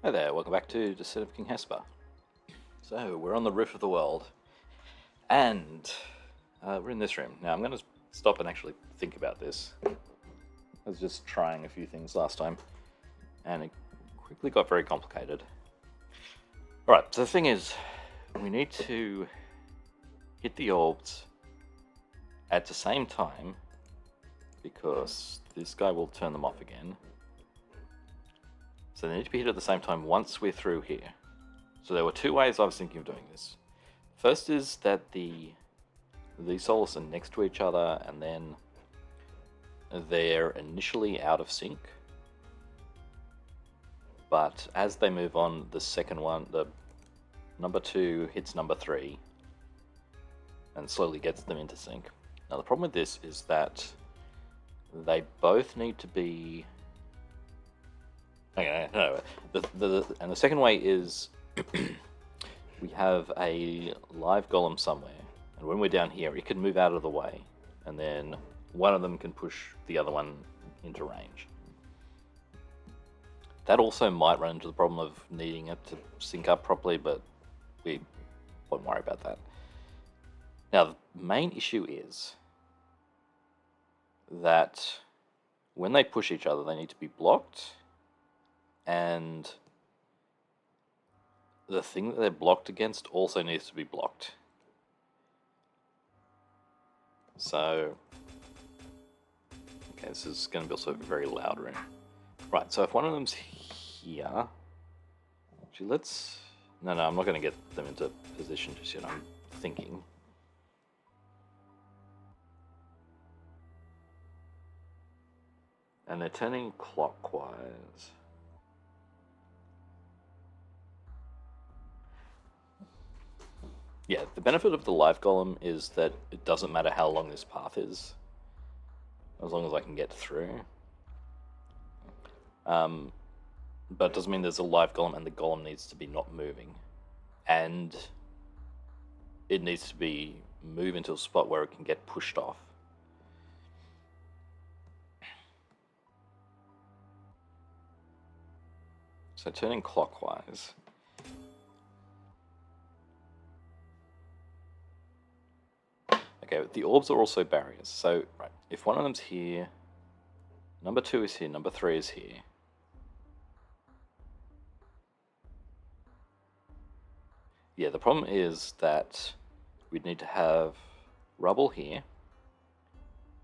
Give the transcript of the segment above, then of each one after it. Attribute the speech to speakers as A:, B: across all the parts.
A: Hi there, welcome back to Descent of King Hesper. So, we're on the roof of the world, and we're in this room. Now, I'm going to stop and actually think about this. I was just trying a few things last time, and it quickly got very complicated. Alright, so the thing is, we need to hit the orbs at the same time, because this guy will turn them off again. So they need to be hit at the same time once we're through here. So there were two ways I was thinking of doing this. First is that these solas are next to each other, and then they're initially out of sync. But as they move on, the second one, the number 2 hits number 3 and slowly gets them into sync. Now the problem with this is that they both need to be... Okay, no. And the second way is we have a live golem somewhere, and when we're down here, it can move out of the way, and then one of them can push the other one into range. That also might run into the problem of needing it to sync up properly, but we won't worry about that. Now, the main issue is that when they push each other, they need to be blocked, and the thing that they're blocked against also needs to be blocked. So, okay, this is going to be also a very loud room. Right, so if one of them's here, actually no, I'm not going to get them into position just yet, I'm thinking. And they're turning clockwise. Yeah, the benefit of the live golem is that it doesn't matter how long this path is, as long as I can get through. But it doesn't mean there's a live golem and the golem needs to be not moving. And it needs to be move into a spot where it can get pushed off. So turning clockwise. Okay, the orbs are also barriers. So, right, if one of them's here, number 2 is here, number 3 is here. Yeah, the problem is that we'd need to have rubble here,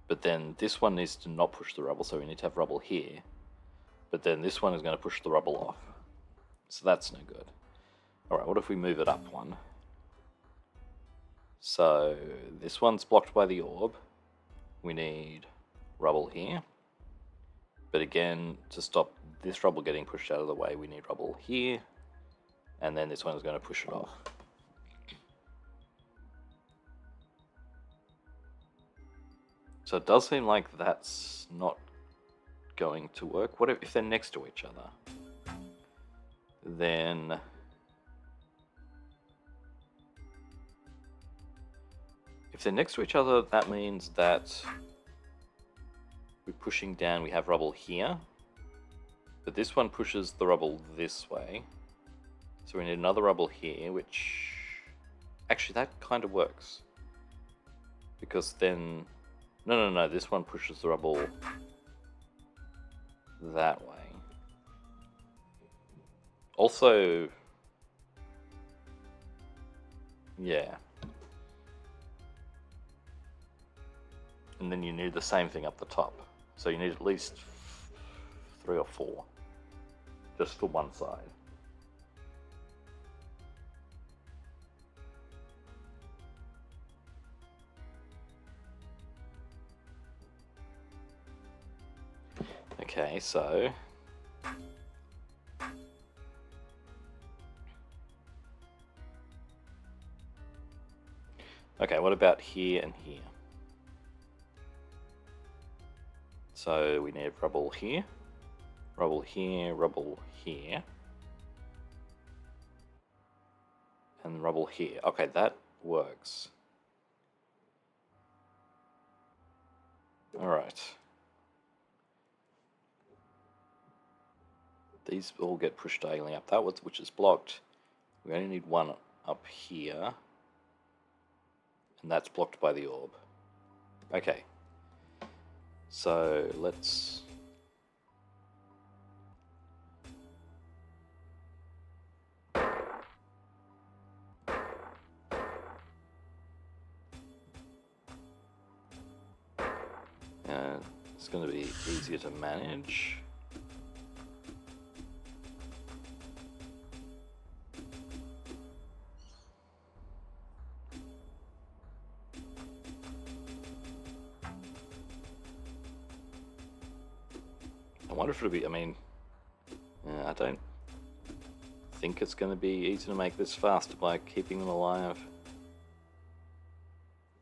A: but then this one needs to not push the rubble, so we need to have rubble here, but then this one is going to push the rubble off. So that's no good. Alright, what if we move it up one? So this one's blocked by the orb. We need rubble here. But again, to stop this rubble getting pushed out of the way, we need rubble here. And then this one is going to push it off. So it does seem like that's not going to work. What if they're next to each other? Then... if they're next to each other, that means that we're pushing down, we have rubble here. But this one pushes the rubble this way. So we need another rubble here, which... actually, that kind of works. Because then... No, this one pushes the rubble that way. Also... yeah. And then you need the same thing up the top. So you need at least 3 or 4. Just for one side. Okay, so... okay, what about here and here? So we need rubble here, rubble here, rubble here, and rubble here. Okay, that works. Alright. these all get pushed diagonally up. That was, which is blocked. We only need one up here. And that's blocked by the orb. Okay. So let's... it's going to be easier to manage. I wonder if it'll be, I mean, I don't think it's going to be easy to make this faster by keeping them alive.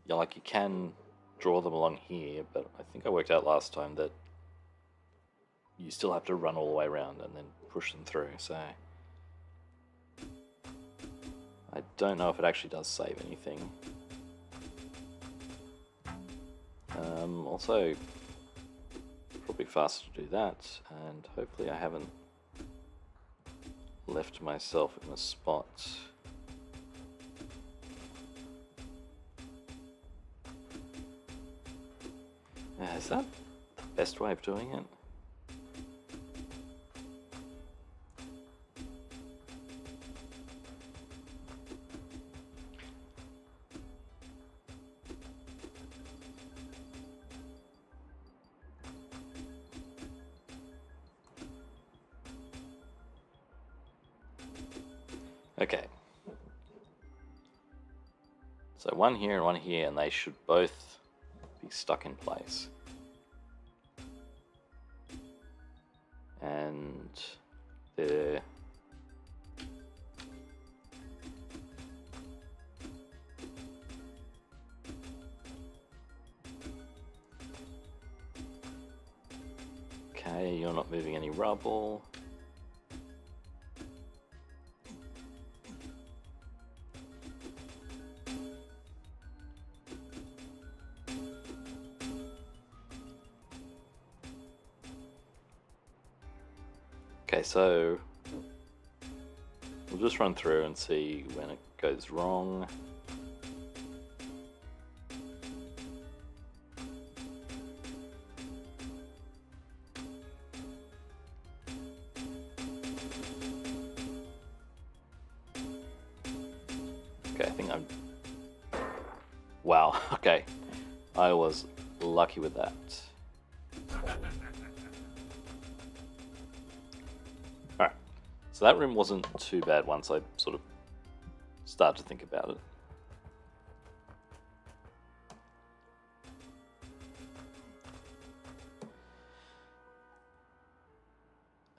A: Yeah, like you can draw them along here, but I think I worked out last time that you still have to run all the way around and then push them through, so I don't know if it actually does save anything. Also, probably faster to do that, and hopefully I haven't left myself in a spot. Is that the best way of doing it? Okay. So one here and one here, and they should both be stuck in place. And they're... Okay, you're not moving any rubble. Okay, so we'll just run through and see when it goes wrong. Okay, I think I'm... Wow, okay. I was lucky with that. Alright, so that room wasn't too bad once I sort of started to think about it.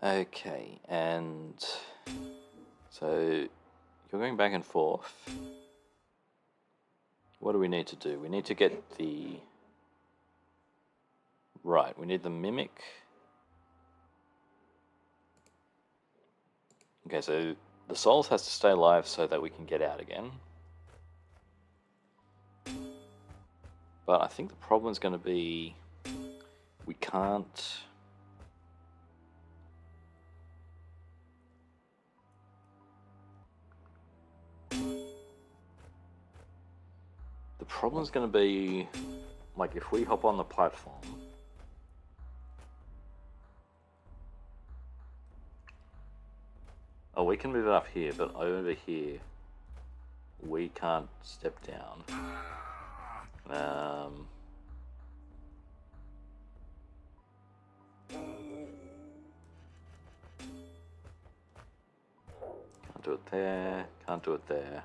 A: Okay, and so you're going back and forth. What do we need to do? We need to get the... Right, we need the mimic. Okay, so the souls has to stay alive so that we can get out again. But I think the problem is going to be we can't... The problem is going to be, like, if we hop on the platform, oh, we can move it up here, but over here, we can't step down. Can't do it there, can't do it there.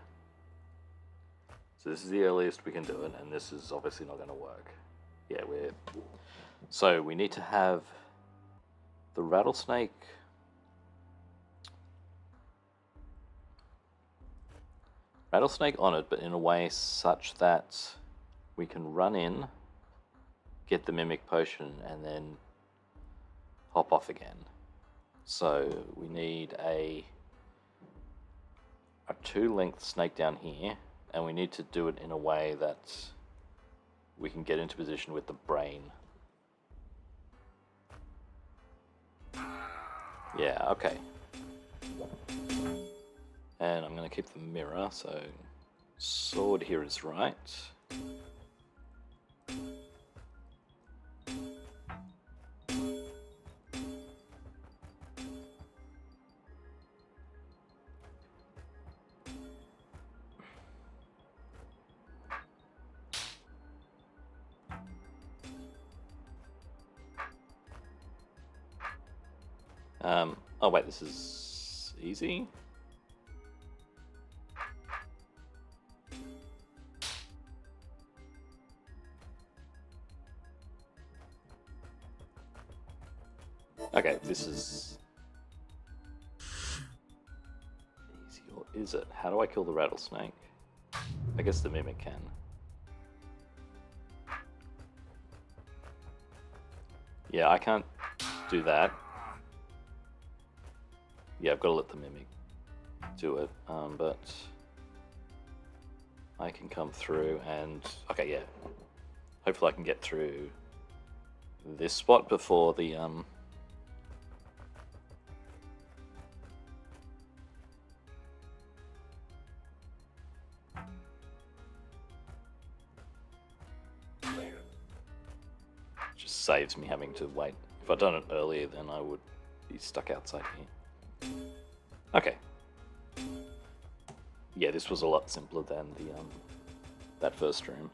A: So this is the earliest we can do it, and this is obviously not going to work. Yeah, so we need to have the rattlesnake on it, but in a way such that we can run in, get the mimic potion, and then hop off again. So we need a 2-length snake down here, and we need to do it in a way that we can get into position with the brain. Yeah, okay. And I'm going to keep the mirror, so sword here is right. Oh wait, this is easy? Okay, this is easy, or is it? How do I kill the rattlesnake? I guess the mimic can. Yeah, I can't do that. Yeah, I've got to let the mimic do it, but I can come through and... Okay, yeah. Hopefully I can get through this spot before the... Just saves me having to wait. If I'd done it earlier, then I would be stuck outside here. Okay. Yeah, this was a lot simpler than the that first room.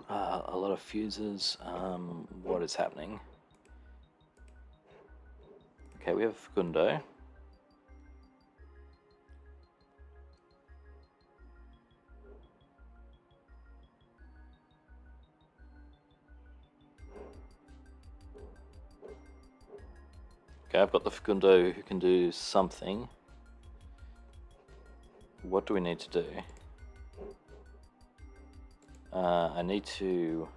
A: A lot of fuses. What is happening? Okay, we have Gundo. Okay, I've got the Facundo who can do something. What do we need to do? I need to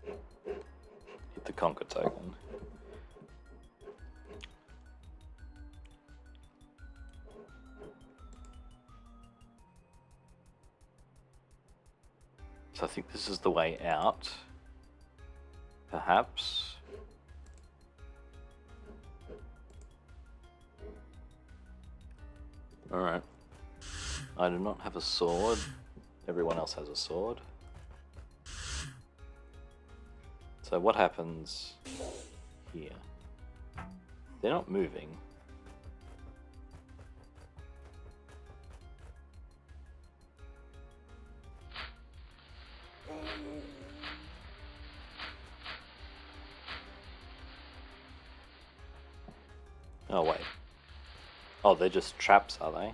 A: hit the Conquer token. So I think this is the way out. Perhaps. Alright. I do not have a sword. Everyone else has a sword. So what happens here? They're not moving. Oh wait. Oh, they're just traps, are they?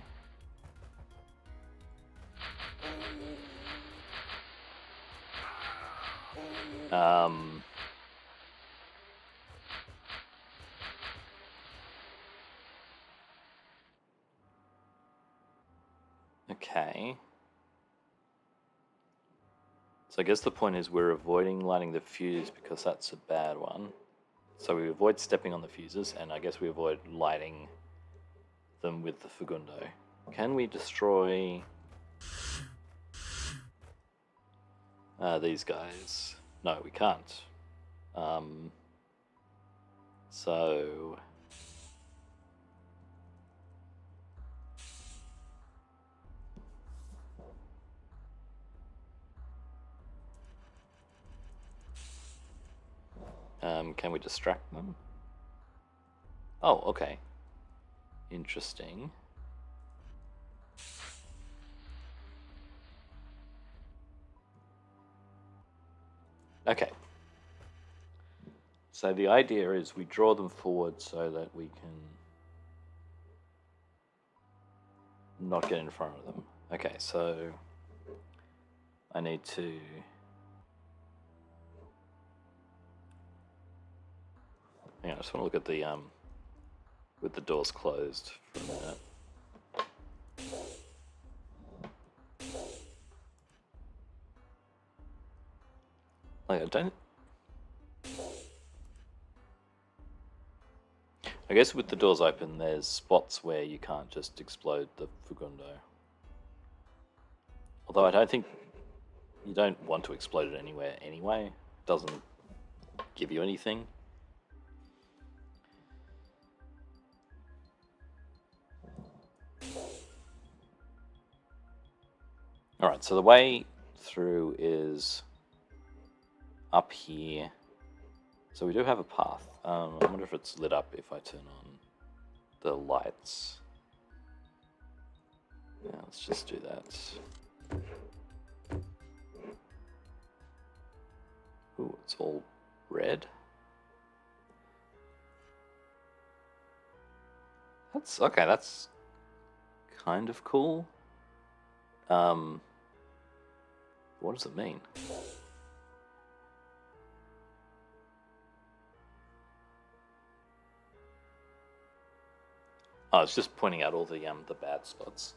A: Okay. So I guess the point is we're avoiding lighting the fuse because that's a bad one. So we avoid stepping on the fuses, and I guess we avoid lighting them with the Fagundo. Can we destroy these guys? No, we can't. So... can we distract them? Oh, okay. Interesting. Okay. So the idea is we draw them forward so that we can not get in front of them. Okay, so I need to... Yeah, I just want to look at the with the doors closed for a minute. Like, I don't... I guess with the doors open, there's spots where you can't just explode the Fugundo. Although I don't think you don't want to explode it anywhere anyway. It doesn't give you anything. Alright, so the way through is up here. So we do have a path. I wonder if it's lit up if I turn on the lights. Yeah, let's just do that. Ooh, it's all red. That's okay, that's kind of cool. What does it mean? Oh, it's just pointing out all the bad spots.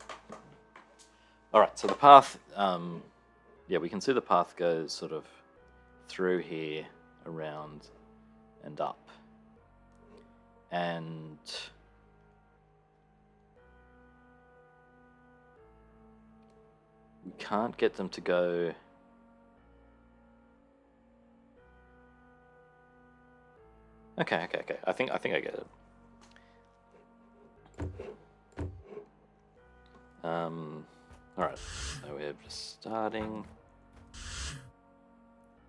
A: All right, so the path, yeah, we can see the path goes sort of through here, around, and up, and we can't get them to go. Okay. I think I get it. All right. So we're just starting.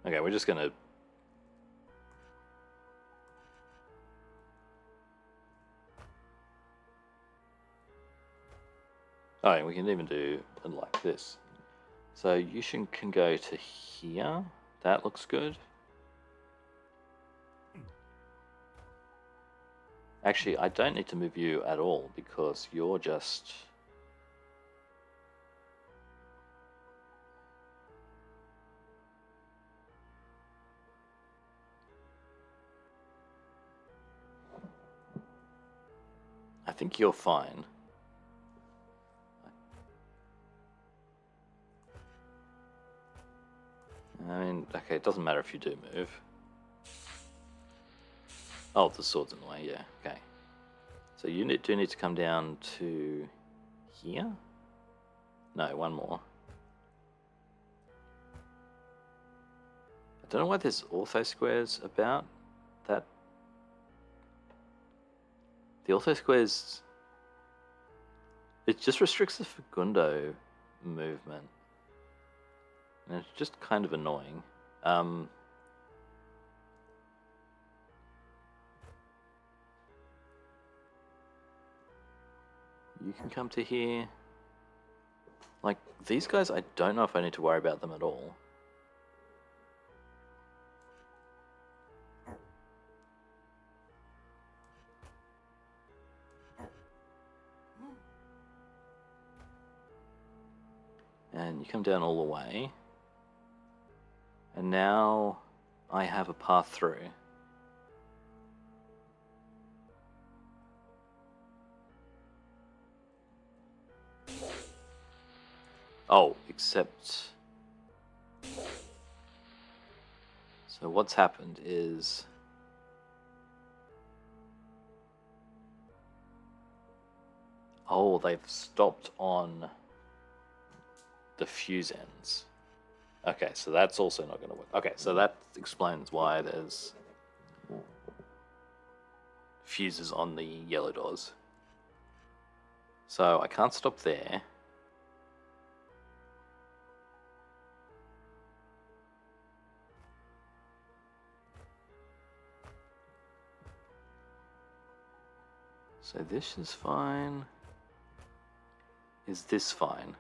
A: Okay, we're just gonna. Oh, and we can even do it like this. So Yushin can go to here. That looks good. Actually, I don't need to move you at all because you're just... I think you're fine. I mean, okay, it doesn't matter if you do move. Oh, the sword's in the way, yeah, okay. So you do need to come down to here? No, one more. I don't know why there's ortho squares about that. The ortho squares... It just restricts the Fagundo movement. And it's just kind of annoying. You can come to here. Like, these guys, I don't know if I need to worry about them at all. And you come down all the way. And now I have a path through. Oh, except... So what's happened is... Oh, they've stopped on the fuse ends. Okay, so that's also not going to work. Okay, so that explains why there's fuses on the yellow doors. So I can't stop there. So this is fine. Is this fine?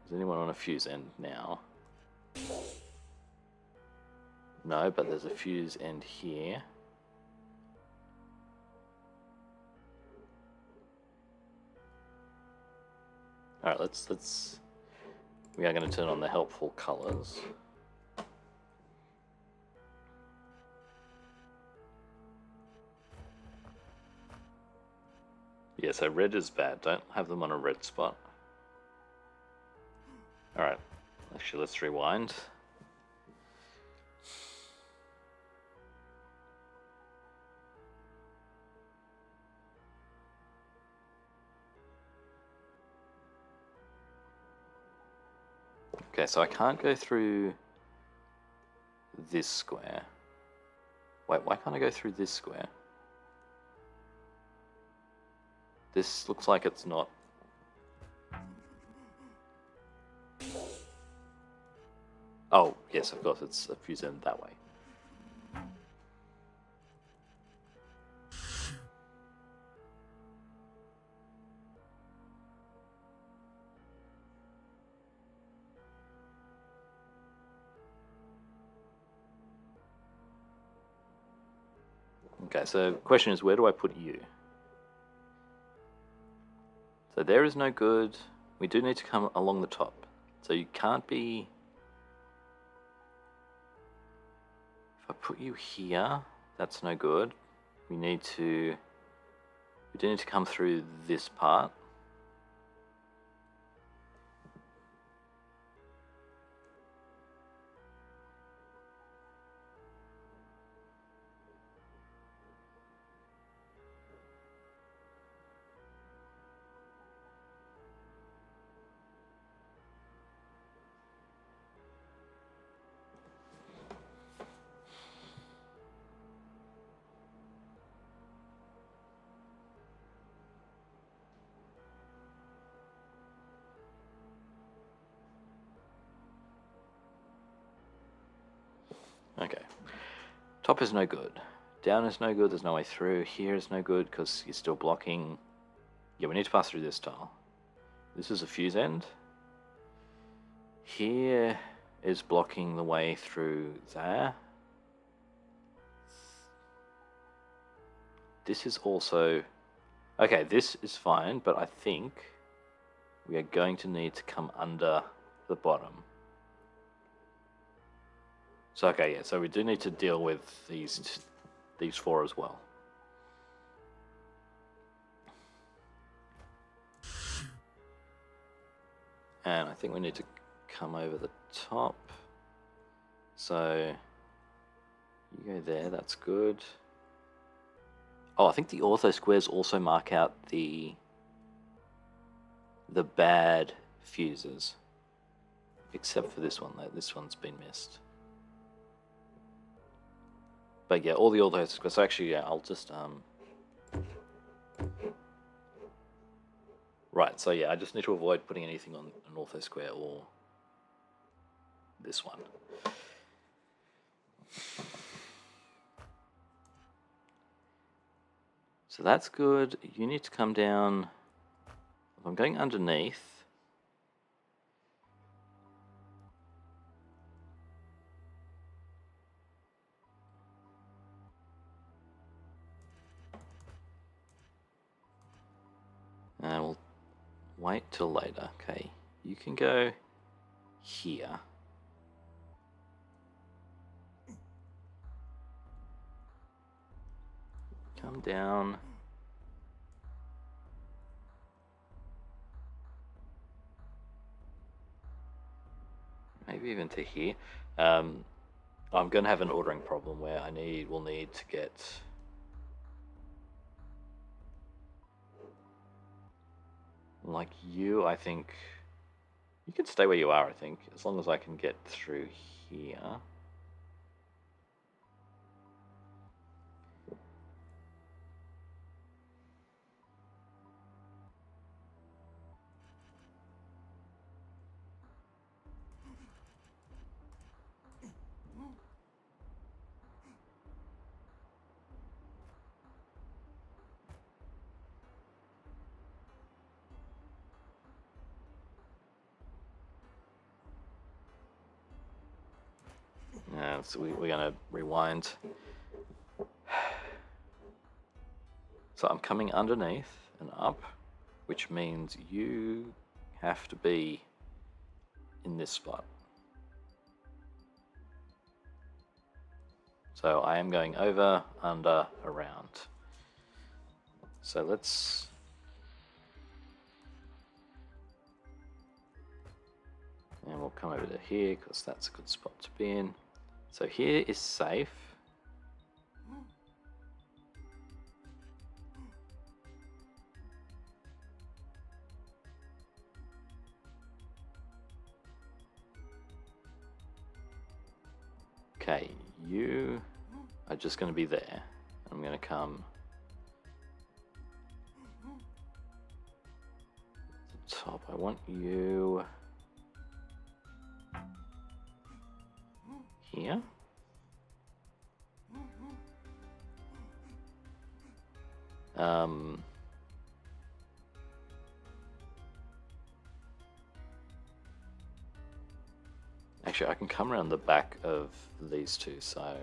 A: Is anyone on a fuse end now? No, but there's a fuse end here. Alright, let's... We are going to turn on the helpful colors. Yeah, so red is bad. Don't have them on a red spot. Alright. Actually, let's rewind. Okay, so I can't go through this square. Wait, why can't I go through this square? This looks like it's not... Oh, yes, of course, it's a fuse end that way. Okay, so the question is, where do I put you? So there is no good. We do need to come along the top. So you can't be... If I put you here, that's no good. We do need to come through this part. Okay. Top is no good. Down is no good, there's no way through. Here is no good because you're still blocking. Yeah, we need to pass through this tile. This is a fuse end. Here is blocking the way through there. This is also... Okay, this is fine, but I think we are going to need to come under the bottom. So, okay, yeah, so we do need to deal with these four as well. And I think we need to come over the top. So, you go there, that's good. Oh, I think the ortho squares also mark out the bad fuses. Except for this one, though. This one's been missed. But yeah, all the ortho squares. So actually, yeah, I'll just... Right, so yeah, I just need to avoid putting anything on an ortho square or this one. So that's good. You need to come down. If I'm going underneath, and we'll wait till later. Okay, you can go here. Come down. Maybe even to here. I'm going to have an ordering problem where we'll need to get... Like you, I think... You can stay where you are, I think, as long as I can get through here. So we're going to rewind. So I'm coming underneath and up, which means you have to be in this spot. So I am going over, under, around. So let's... And we'll come over to here because that's a good spot to be in. So here is safe. Okay, you are just going to be there. I'm going to come to the top. I want you here. Actually, I can come around the back of these two, so...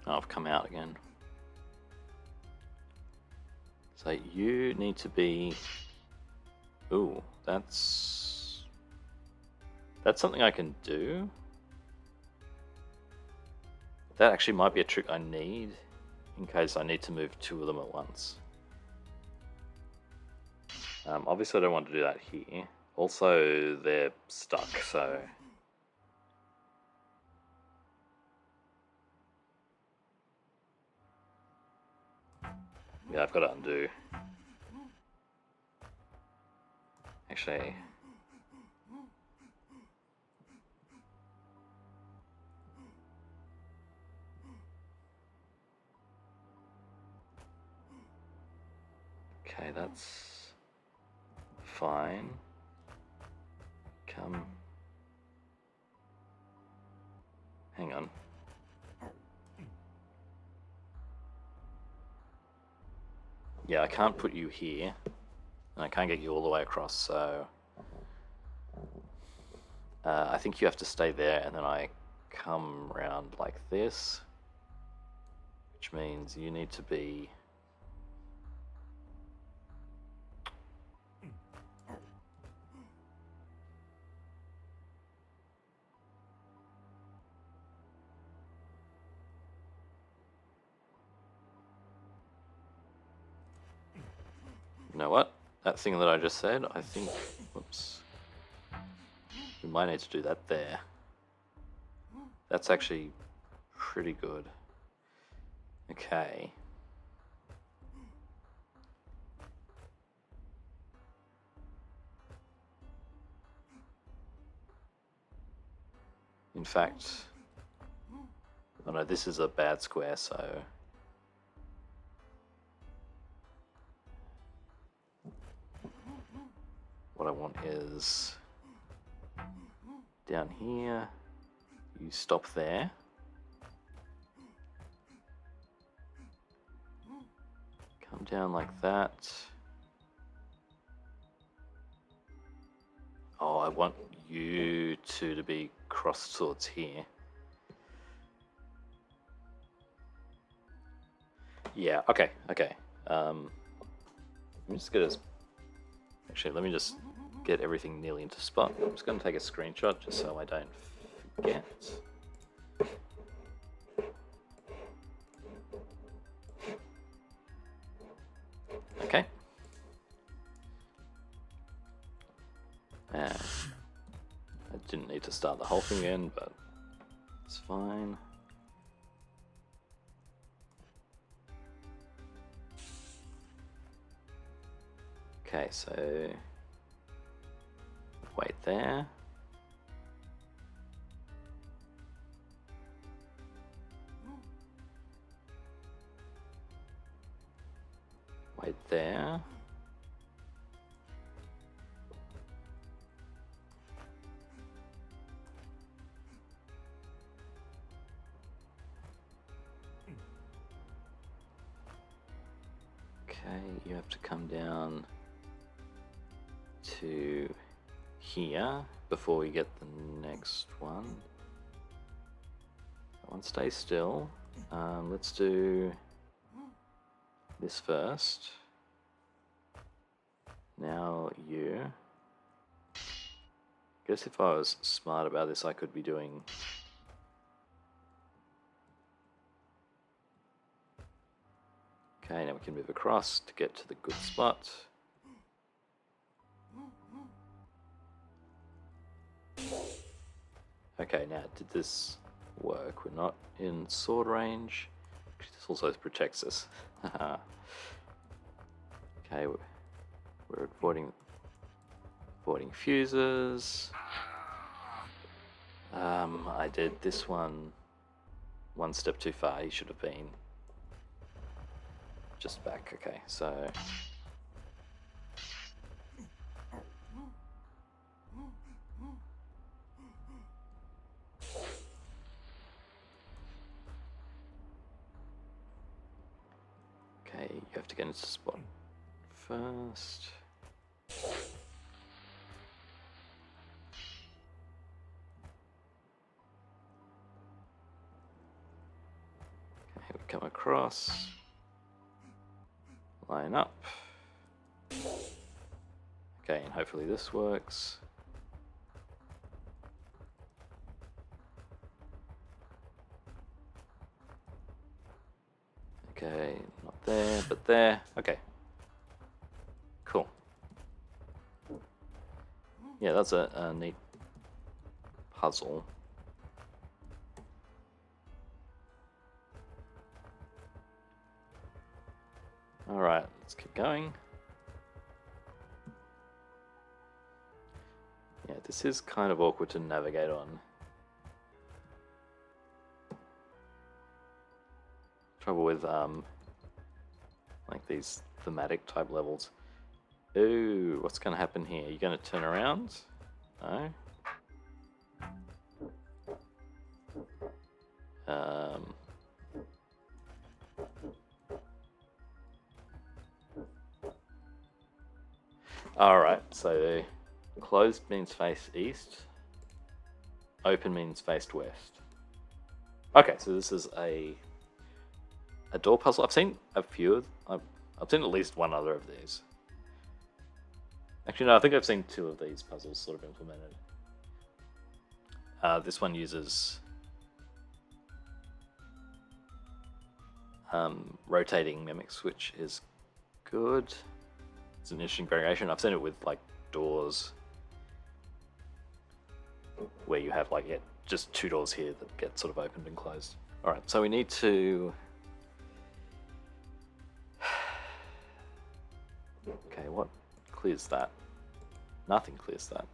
A: Oh, I've come out again. So you need to be... Ooh, that's something I can do. That actually might be a trick I need in case I need to move two of them at once. Obviously I don't want to do that here. Also, they're stuck, so... Yeah, I've got to undo. Actually... Okay, that's fine. Come. Hang on. Yeah, I can't put you here. And I can't get you all the way across, so... I think you have to stay there, and then I come round like this. Which means you need to be... You know what? That thing that I just said, I think... Whoops. We might need to do that there. That's actually pretty good. Okay. In fact... Oh no, this is a bad square, so... What I want is... Down here, you stop there. Come down like that. Oh, I want you two to be crossed towards here. Yeah, okay. Let me just get Actually, let me just get everything nearly into spot. I'm just going to take a screenshot just so I don't forget. Okay. I didn't need to start the whole thing again, but it's fine. Okay, so wait there. Wait there. Okay, you have to come down to here before we get the next one. That one stays still. Let's do this first. Now you. Guess if I was smart about this, I could be doing... Okay, now we can move across to get to the good spot. Okay, now did this work? We're not in sword range. This also protects us. Okay, Okay, we're avoiding fuses. I did this one step too far. He should have been just back. Okay, so okay, you have to get into spot first. Okay, we come across, line up. Okay, and hopefully this works. Okay, not there, but there. Okay. Cool. Yeah, that's a neat puzzle. Alright, let's keep going. Yeah, this is kind of awkward to navigate on. Trouble with like these thematic type levels. Ooh, what's going to happen here? You're going to turn around? No. Alright, so closed means face east, open means face west. Okay, so this is a door puzzle. I've seen a few. I've seen at least one other of these. Actually, no, I think I've seen two of these puzzles sort of implemented. This one uses rotating mimics, which is good. It's an interesting variation. I've seen it with like doors where you have like just two doors here that get sort of opened and closed. Alright, so we need to... Okay, what clears that? Nothing clears that.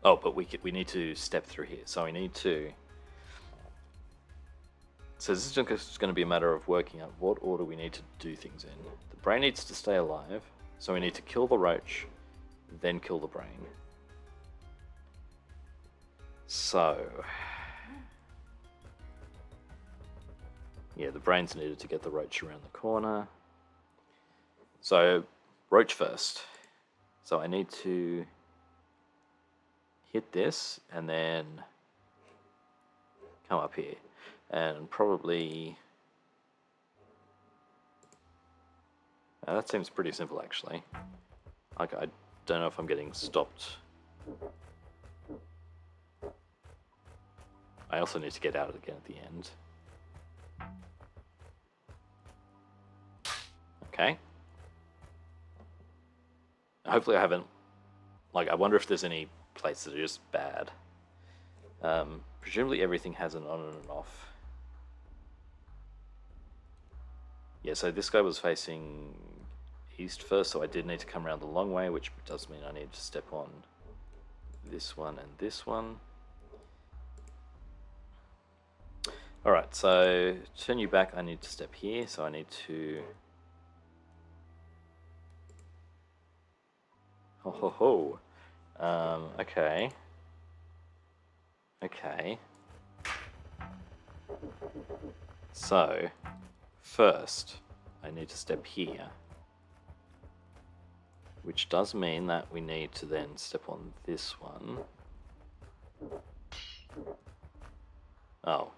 A: Oh, but we need to step through here. So we need to... So this is just going to be a matter of working out what order we need to do things in. The brain needs to stay alive, so we need to kill the roach, then kill the brain. So... Yeah, the brain's needed to get the roach around the corner. So, roach first. So I need to hit this and then come up here. And probably... that seems pretty simple, actually. Like, I don't know if I'm getting stopped. I also need to get out again at the end. Okay. Hopefully I haven't... Like, I wonder if there's any places that are just bad. Presumably everything has an on and an off. Yeah, so this guy was facing east first, so I did need to come around the long way, which does mean I need to step on this one and this one. Alright, so to turn you back, I need to step here, so I need to... Ho ho ho. Okay. Okay. So, first, I need to step here. Which does mean that we need to then step on this one. Oh.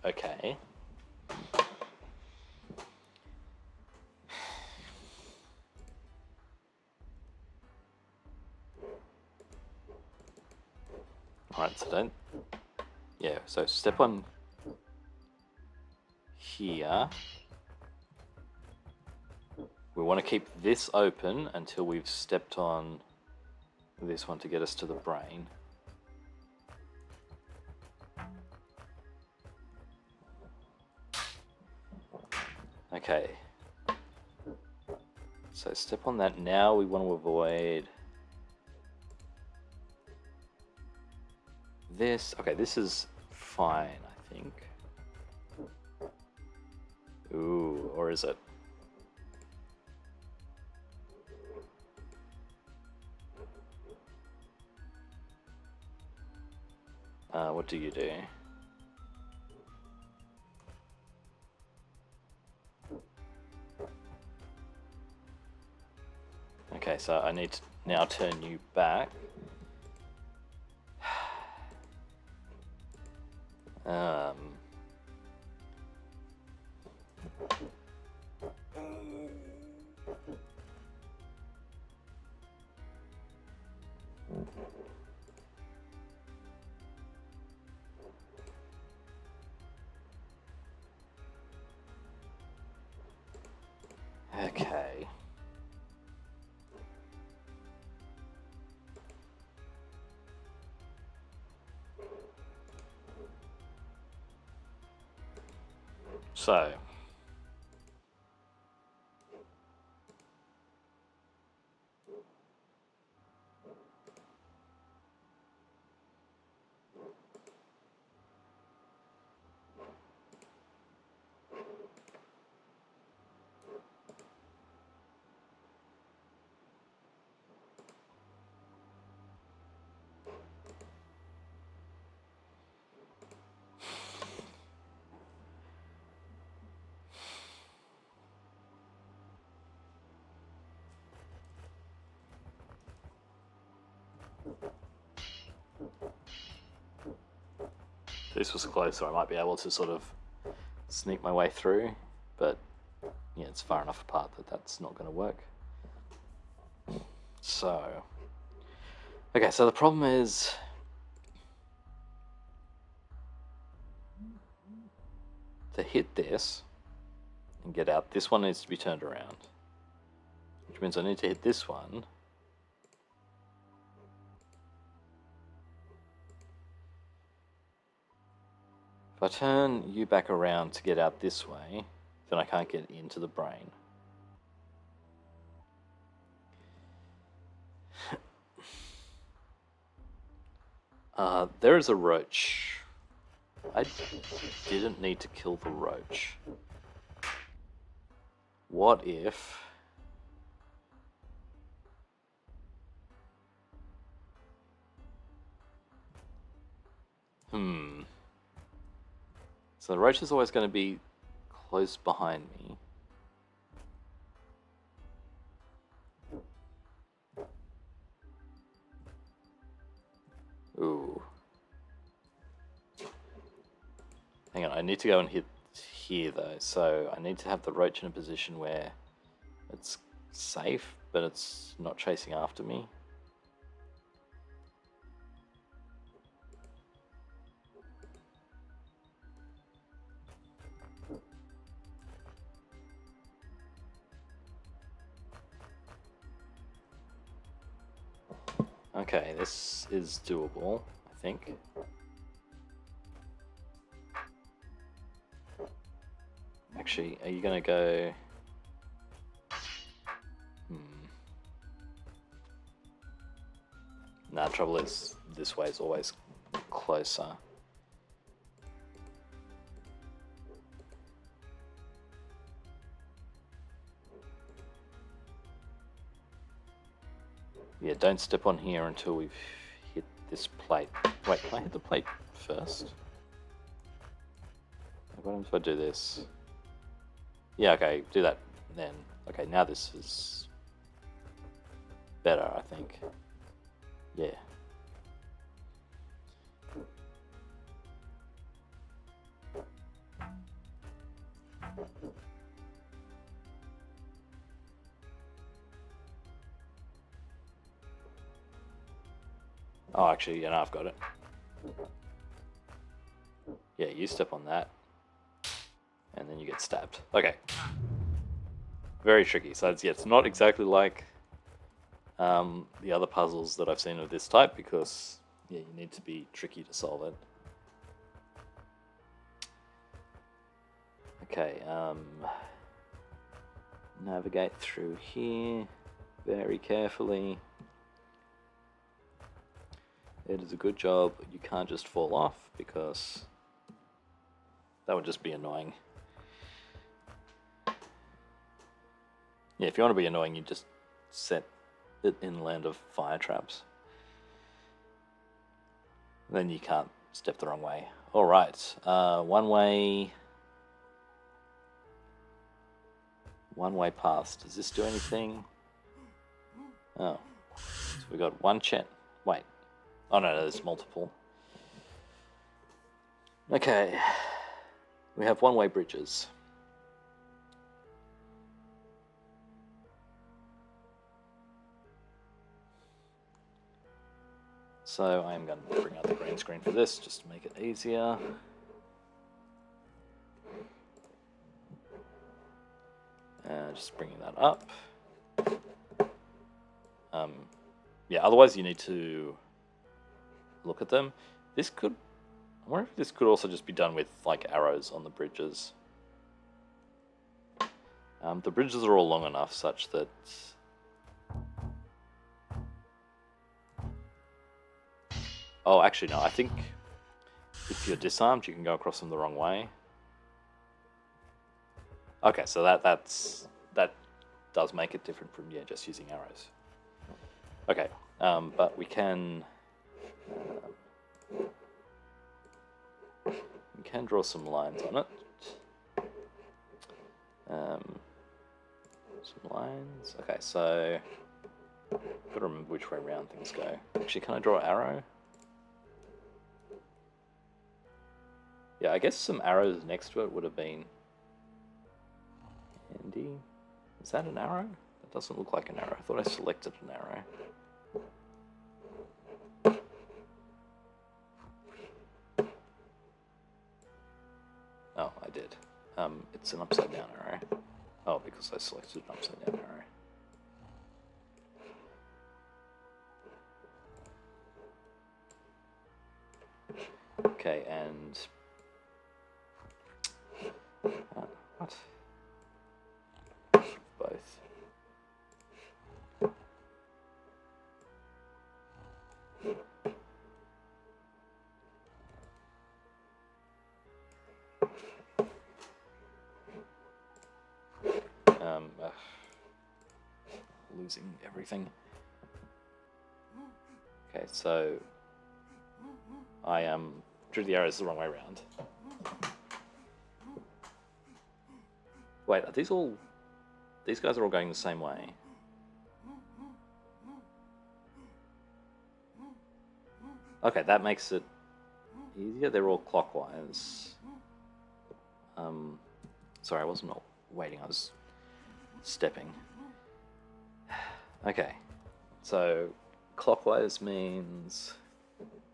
A: Okay. Alright, so don't... Yeah, so step on here. We want to keep this open until we've stepped on this one to get us to the brain. Okay. So step on that. Now we want to avoid this. Okay, this is fine, I think. Ooh, or is it? What do you do? Okay, so I need to now turn you back. Okay. So, this was closer. I might be able to sort of sneak my way through, but yeah, it's far enough apart that that's not going to work. So, okay, so the problem is to hit this and get out, this one needs to be turned around, which means I need to hit this one. If I turn you back around to get out this way, then I can't get into the brain. There is a roach. I didn't need to kill the roach. What if... So the roach is always going to be close behind me. Ooh. Hang on, I need to go and hit here though, so I need to have the roach in a position where it's safe, but it's not chasing after me. Okay, this is doable, I think. Actually, are you gonna go... Nah, trouble is, this way is always closer. Yeah, don't step on here until we've hit this plate. Wait, can I hit the plate first? What happens if I do this? Yeah, okay, do that then. Okay, now this is better, I think. Yeah. Oh, actually, yeah, no, I've got it. Yeah, you step on that, and then you get stabbed. Okay. Very tricky. So it's, yeah, it's not exactly like the other puzzles that I've seen of this type, because yeah, you need to be tricky to solve it. Okay, navigate through here very carefully. It is a good job you can't just fall off, because that would just be annoying. Yeah, if you want to be annoying, you just set it in land of fire traps. Then you can't step the wrong way. Alright, one way paths. Does this do anything? Oh, so we got one chat. Wait. Oh no, there's multiple. Okay. We have one-way bridges. So I'm going to bring out the green screen for this, just to make it easier. Just bringing that up. Yeah, otherwise you need to look at them. This could... I wonder if this could also just be done with, like, arrows on the bridges. The bridges are all long enough such that... Oh, actually, no. I think if you're disarmed, you can go across them the wrong way. Okay, so that does make it different from, yeah, just using arrows. Okay, but we can draw some lines on it. Some lines. Okay, so I've got to remember which way around things go. Actually, can I draw an arrow? Yeah, I guess some arrows next to it would have been handy. Is that an arrow? That doesn't look like an arrow. I thought I selected an arrow. Oh, I did. It's an upside down arrow. Oh, because I selected an upside down arrow. Okay, and... what? Both. Losing everything. Okay, so I drew the arrows the wrong way around. Wait, are these all... These guys are all going the same way. Okay, that makes it easier. They're all clockwise. Sorry, I wasn't waiting, I was stepping. Okay, so clockwise means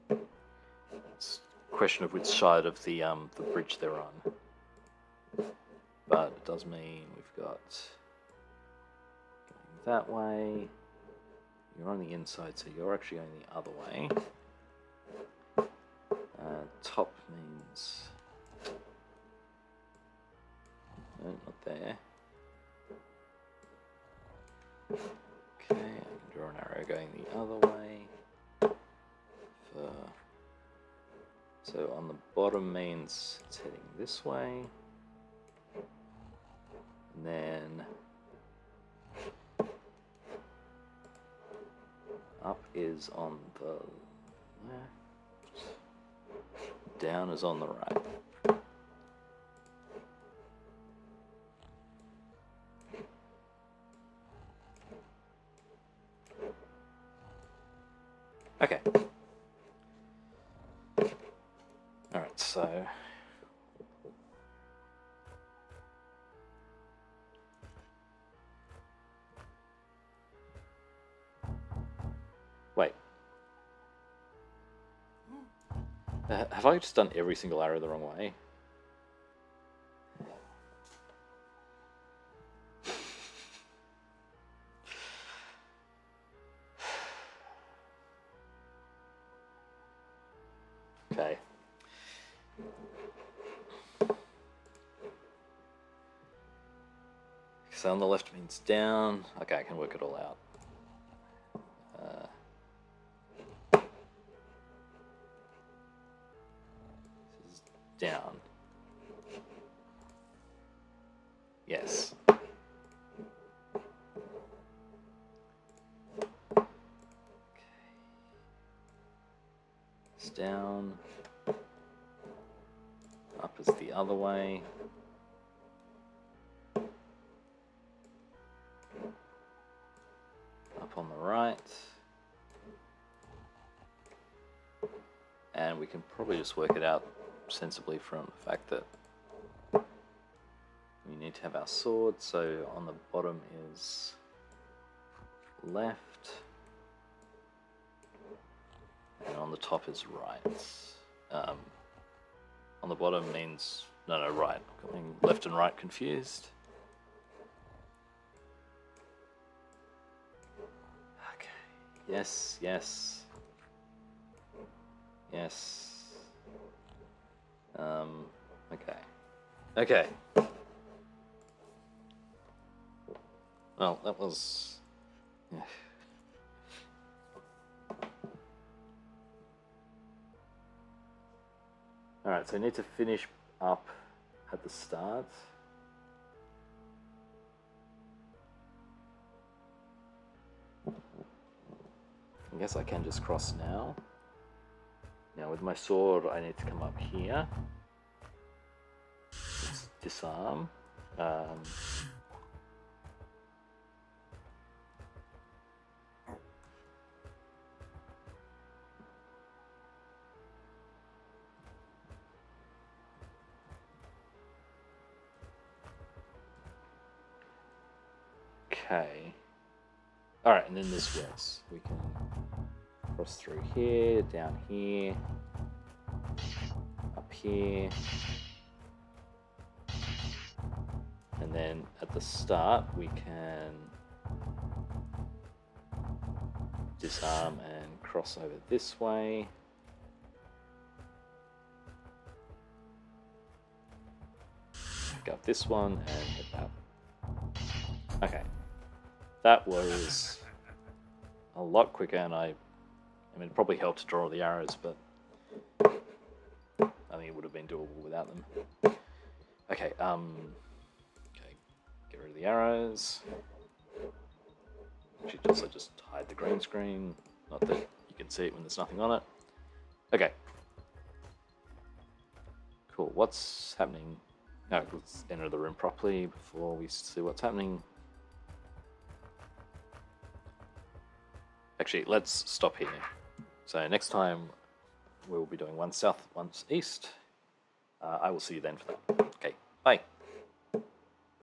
A: it's a question of which side of the bridge they're on. But it does mean we've got going that way. You're on the inside, so you're actually going the other way. Top means... no, not there. Okay, I can draw an arrow going the other way. So on the bottom means it's heading this way. And then up is on the left. Down is on the right. Okay. Alright, so... Wait. Have I just done every single arrow the wrong way? Okay. So on the left means down. Okay, I can work it all out. This is down. Yes. Okay. It's down. Up is the other way. Up on the right. And we can probably just work it out sensibly from the fact that we need to have our sword, so on the bottom is left, and on the top is right. On the bottom means, no, right. I'm getting left and right confused. Okay, yes, yes. Yes. Okay. Okay. Well, that was... Yeah. Alright, so I need to finish up at the start. I guess I can just cross now. Now with my sword, I need to come up here. Let's disarm. Okay. Alright, and then this works. We can cross through here, down here, up here. And then at the start, we can disarm and cross over this way. Pick up this one and hit that. Okay. That was a lot quicker, and I mean, it probably helped to draw the arrows, but I think it would have been doable without them. Okay, okay, get rid of the arrows. Should also just hide the green screen, not that you can see it when there's nothing on it. Okay. Cool, what's happening? No, let's enter the room properly before we see what's happening. Actually, let's stop here. So next time we'll be doing one south, one east. I will see you then for that. Okay, bye.